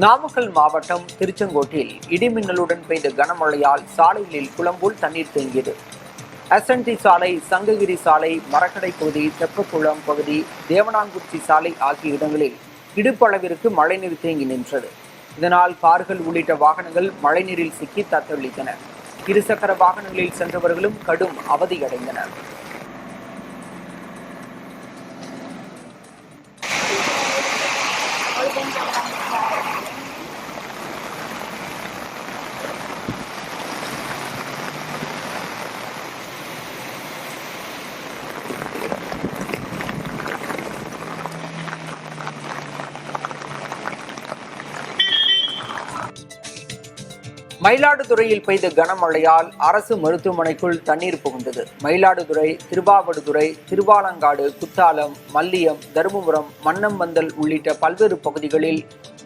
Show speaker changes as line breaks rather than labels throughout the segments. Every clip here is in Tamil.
நாமக்கல் மாவட்டம் திருச்செங்கோட்டில் இடிமின்னலுடன் பெய்த கனமழையால் சாலைகளில் குளம்போல் தண்ணீர் தேங்கியது. எஸ்என்டி சாலை, சங்ககிரி சாலை, மரக்கடை பகுதி, தெப்பக்குளம் பகுதி, தேவனாங்குறிச்சி சாலை ஆகிய இடங்களில் இடுப்பளவிற்கு மழைநீர் தேங்கி நின்றது. இதனால் கார்கள் உள்ளிட்ட வாகனங்கள் மழைநீரில் சிக்கி தத்தளித்தன. இருசக்கர வாகனங்களில் சென்றவர்களும் கடும் அவதியடைந்தனர். மயிலாடுதுறையில் பெய்த கனமழையால் அரசு மருத்துவமனைக்குள் தண்ணீர் புகுந்தது. மயிலாடுதுறை, திருவாவடுதுறை, திருவாலங்காடு, குத்தாலம், மல்லியம், தருமபுரம், மன்னம்பந்தல் உள்ளிட்ட பல்வேறு பகுதிகளில்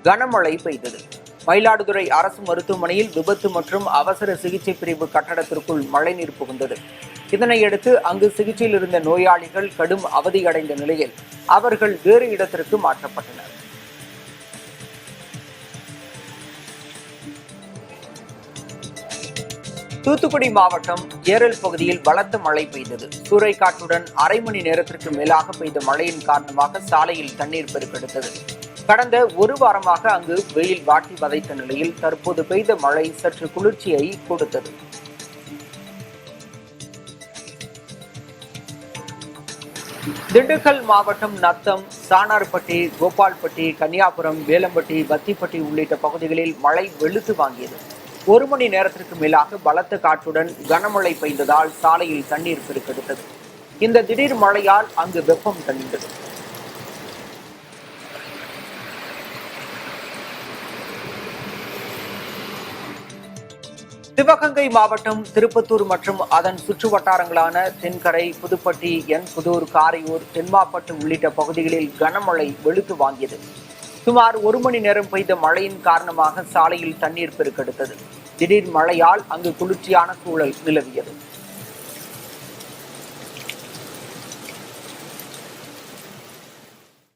கனமழை பெய்தது. மயிலாடுதுறை அரசு மருத்துவமனையில் விபத்து மற்றும் அவசர சிகிச்சை பிரிவு கட்டடத்திற்குள் மழைநீர் புகுந்தது. இதனையடுத்து அங்கு சிகிச்சையில் இருந்த நோயாளிகள் கடும் அவதியடைந்த நிலையில் அவர்கள் வேறு இடத்திற்கு மாற்றப்பட்டனர். தூத்துக்குடி மாவட்டம் ஏரல் பகுதியில் பலத்த மழை பெய்தது. சூறைக்காற்றுடன் அரை மணி நேரத்திற்கு மேலாக பெய்த மழையின் காரணமாக சாலையில் தண்ணீர் பெருக்கெடுத்தது. கடந்த ஒரு வாரமாக அங்கு வெயில் வாட்டி வதைத்த நிலையில் தற்போது பெய்த மழை சற்று குளிர்ச்சியை கொடுத்தது. திண்டுக்கல் மாவட்டம் நத்தம், சானார்பட்டி, கோபால்பட்டி, கன்னியாபுரம், வேலம்பட்டி, வத்திப்பட்டி உள்ளிட்ட பகுதிகளில் மழை வெளுத்து வாங்கியது. ஒரு மணி நேரத்திற்கு மேலாக பலத்த காற்றுடன் கனமழை பெய்ததால் சாலையில் தண்ணீர் பெருக்கெடுத்தது. இந்த திடீர் மழையால் அங்கு வெப்பம் தணிந்தது. சிவகங்கை மாவட்டம் திருப்பத்தூர் மற்றும் அதன் சுற்று வட்டாரங்களான தென்கரை, புதுப்பட்டி, புதூர், காரையூர், தென்மாப்பட்டு உள்ளிட்ட பகுதிகளில் கனமழை வெளுத்து வாங்கியது. சுமார் ஒரு மணி நேரம் பெய்த மழையின் காரணமாக சாலையில் தண்ணீர் பெருக்கெடுத்தது. திடீர் மழையால் அங்கு குளிர்ச்சியான சூழல் நிலவியது.